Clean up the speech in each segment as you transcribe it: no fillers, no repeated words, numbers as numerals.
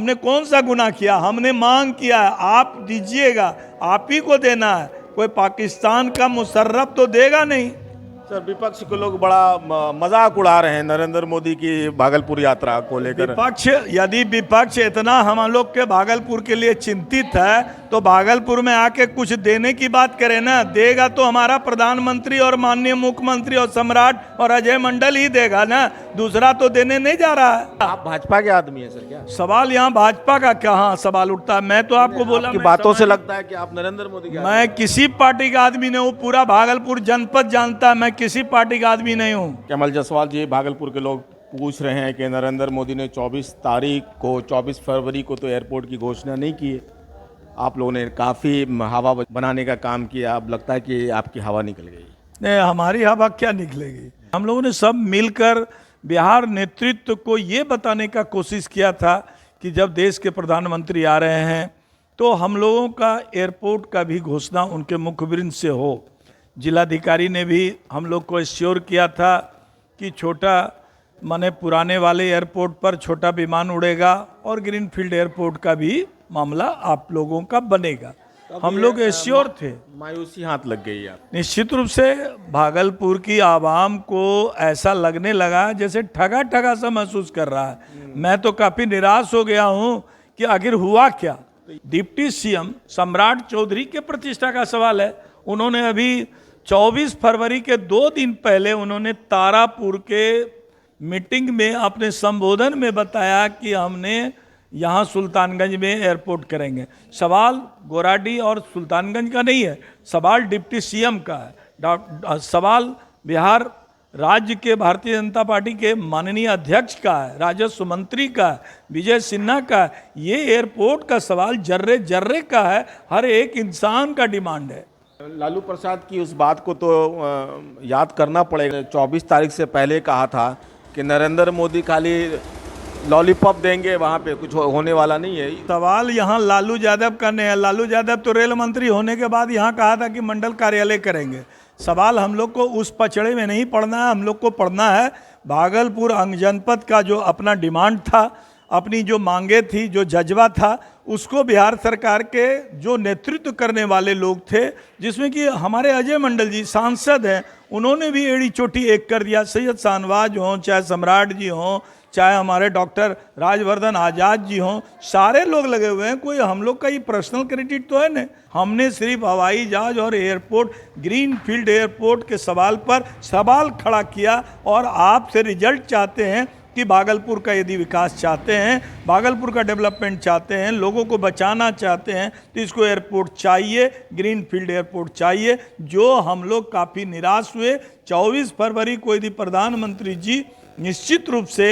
हमने कौन सा गुनाह किया? हमने मांग किया है, आप दीजिएगा, आप ही को देना है, कोई पाकिस्तान का मुशर्रफ तो देगा नहीं। सर, विपक्ष के लोग बड़ा मजाक उड़ा रहे हैं नरेंद्र मोदी की भागलपुर यात्रा को लेकर। यदि विपक्ष इतना हम लोग के भागलपुर के लिए चिंतित है तो भागलपुर में आके कुछ देने की बात करे ना। देगा तो हमारा प्रधानमंत्री और माननीय मुख्यमंत्री और सम्राट और अजय मंडल ही देगा ना, दूसरा तो देने नहीं जा रहा है। आप भाजपा के आदमी हैं सर क्या? सवाल यहाँ भाजपा का कहाँ सवाल उठता है? मैं तो आपको बोला, आपकी बातों से लगता है कि आप नरेंद्र मोदी के मैं किसी पार्टी का आदमी नहीं हूँ, पूरा भागलपुर जनपद जानता है, मैं किसी पार्टी का आदमी नहीं हूँ। कमल जायसवाल जी, भागलपुर के लोग पूछ रहे हैं कि नरेंद्र मोदी ने 24 फरवरी को तो एयरपोर्ट की घोषणा नहीं की है, आप लोगों ने काफ़ी हवा बनाने का काम किया, अब लगता है कि आपकी हवा निकल गई। नहीं, हमारी हवा क्या निकलेगी? हम लोगों ने सब मिलकर बिहार नेतृत्व को ये बताने का कोशिश किया था कि जब देश के प्रधानमंत्री आ रहे हैं तो हम लोगों का एयरपोर्ट का भी घोषणा उनके मुखबिरिन से हो। जिलाधिकारी ने भी हम लोग को एश्योर किया था कि छोटा माने पुराने वाले एयरपोर्ट पर छोटा विमान उड़ेगा और ग्रीनफील्ड एयरपोर्ट का भी मामला आप लोगों का बनेगा। हम लोग एश्योर थे। मायूसी हाथ लग गई है। निश्चित रूप से भागलपुर की आवाम को ऐसा लगने लगा जैसे ठगा ठगा सा महसूस कर रहा है। मैं तो काफ़ी निराश हो गया हूँ कि आखिर हुआ क्या। डिप्टी सीएम सम्राट चौधरी के प्रतिष्ठा का सवाल है। उन्होंने अभी 24 फरवरी के 2 दिन पहले उन्होंने तारापुर के मीटिंग में अपने संबोधन में बताया कि हमने यहाँ सुल्तानगंज में एयरपोर्ट करेंगे। सवाल गोराडी और सुल्तानगंज का नहीं है, सवाल डिप्टी सीएम का है, सवाल बिहार राज्य के भारतीय जनता पार्टी के माननीय अध्यक्ष का है, राजस्व मंत्री का है, विजय सिन्हा का है। ये एयरपोर्ट का सवाल जर्रे जर्रे का है, हर एक इंसान का डिमांड है। लालू प्रसाद की उस बात को तो याद करना पड़ेगा। 24 तारीख से पहले कहा था कि नरेंद्र मोदी खाली लॉलीपॉप देंगे, वहाँ पे कुछ होने वाला नहीं है। सवाल यहाँ लालू यादव का नहीं है। लालू यादव तो रेल मंत्री होने के बाद यहाँ कहा था कि मंडल कार्यालय करेंगे। सवाल हम लोग को उस पचड़े में नहीं पड़ना है, हम लोग को पढ़ना है भागलपुर अंग जनपद का जो अपना डिमांड था, अपनी जो मांगे थी, जो जज्बा था, उसको बिहार सरकार के जो नेतृत्व करने वाले लोग थे, जिसमें कि हमारे अजय मंडल जी सांसद हैं, उन्होंने भी एड़ी चोटी एक कर दिया। सैयद शाहनवाज हों, चाहे सम्राट जी हों, चाहे हमारे डॉक्टर राजवर्धन आज़ाद जी हों, सारे लोग लगे हुए हैं। कोई हम लोग का ये पर्सनल क्रेडिट तो है नहीं। हमने सिर्फ हवाई जहाज और एयरपोर्ट, ग्रीन फील्ड एयरपोर्ट के सवाल पर सवाल खड़ा किया और आपसे रिजल्ट चाहते हैं कि भागलपुर का यदि विकास चाहते हैं, भागलपुर का डेवलपमेंट चाहते हैं, लोगों को बचाना चाहते हैं, तो इसको एयरपोर्ट चाहिए, ग्रीन फील्ड एयरपोर्ट चाहिए। जो हम लोग काफ़ी निराश हुए। 24 फरवरी को यदि प्रधानमंत्री जी निश्चित रूप से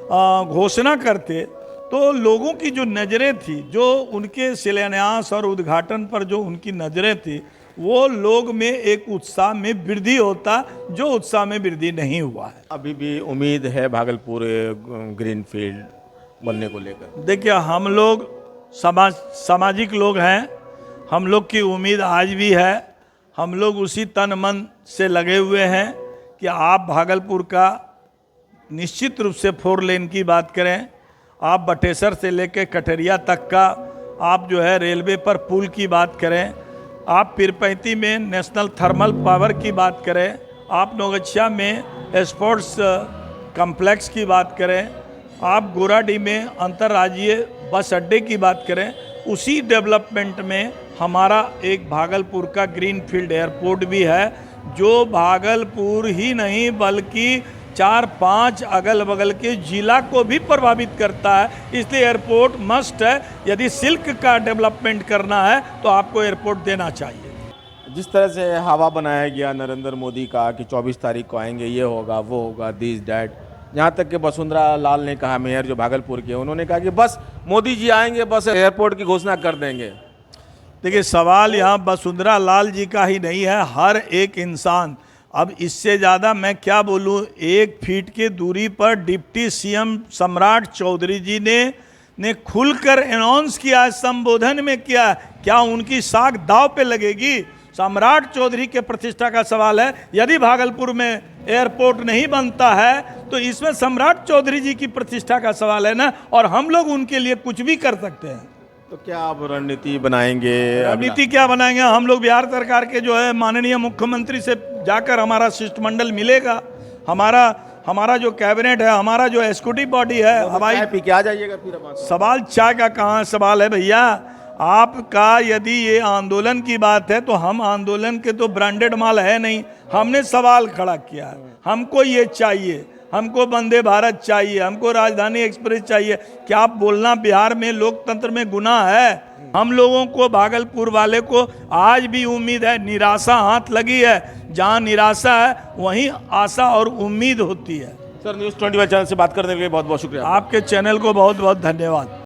घोषणा करते तो लोगों की जो नज़रें थी, जो उनके शिलान्यास और उद्घाटन पर जो उनकी नज़रें थी, वो लोग में एक उत्साह में वृद्धि होता, जो उत्साह में वृद्धि नहीं हुआ है। अभी भी उम्मीद है भागलपुर ग्रीन फील्ड बनने को लेकर? देखिए, हम लोग सामाजिक लोग हैं, हम लोग की उम्मीद आज भी है। हम लोग उसी तन मन से लगे हुए हैं कि आप भागलपुर का निश्चित रूप से 4 लेन की बात करें, आप बटेसर से लेकर कटरिया तक का, आप जो है रेलवे पर पुल की बात करें, आप पीरपैंती में नेशनल थर्मल पावर की बात करें, आप नौगछिया में स्पोर्ट्स कम्प्लेक्स की बात करें, आप गोराडी में अंतर्राज्यीय बस अड्डे की बात करें, उसी डेवलपमेंट में हमारा एक भागलपुर का ग्रीन फील्ड एयरपोर्ट भी है, जो भागलपुर ही नहीं बल्कि 4-5 अगल बगल के जिला को भी प्रभावित करता है। इसलिए एयरपोर्ट मस्ट है। यदि सिल्क का डेवलपमेंट करना है तो आपको एयरपोर्ट देना चाहिए। जिस तरह से हवा बनाया गया नरेंद्र मोदी का कि 24 तारीख को आएंगे, ये होगा, वो होगा, दिस डैट, यहाँ तक कि वसुंधरा लाल ने कहा, मेयर जो भागलपुर के, उन्होंने कहा कि बस मोदी जी आएंगे, बस एयरपोर्ट की घोषणा कर देंगे। देखिए, सवाल यहाँ वसुंधरा लाल जी का ही नहीं है, हर एक इंसान। अब इससे ज़्यादा मैं क्या बोलूँ। 1 फीट की दूरी पर डिप्टी सीएम सम्राट चौधरी जी ने खुलकर अनाउंस किया, संबोधन में किया। क्या उनकी साख दाव पे लगेगी? सम्राट चौधरी के प्रतिष्ठा का सवाल है। यदि भागलपुर में एयरपोर्ट नहीं बनता है तो इसमें सम्राट चौधरी जी की प्रतिष्ठा का सवाल है ना, और हम लोग उनके लिए कुछ भी कर सकते हैं। तो क्या आप रणनीति बनाएंगे? रणनीति क्या बनाएंगे? हम लोग बिहार सरकार के जो है माननीय मुख्यमंत्री से जाकर हमारा शिष्टमंडल मिलेगा, हमारा जो कैबिनेट है, हमारा जो एग्जीक्यूटिव बॉडी है, हवाई चाय पी के आ जाइएगा फिर अब। सवाल चाय का कहाँ सवाल है भैया? आपका यदि ये आंदोलन की बात है तो हम आंदोलन के तो ब्रांडेड माल है नहीं। हमने सवाल खड़ा किया है, हमको ये चाहिए, हमको वंदे भारत चाहिए, हमको राजधानी एक्सप्रेस चाहिए। क्या आप बोलना बिहार में लोकतंत्र में गुनाह है? हम लोगों को, भागलपुर वाले को आज भी उम्मीद है, निराशा हाथ लगी है। जहाँ निराशा है वहीं आशा और उम्मीद होती है। सर, न्यूज़ 21 चैनल से बात करने के लिए बहुत बहुत शुक्रिया। आपके चैनल को बहुत बहुत धन्यवाद।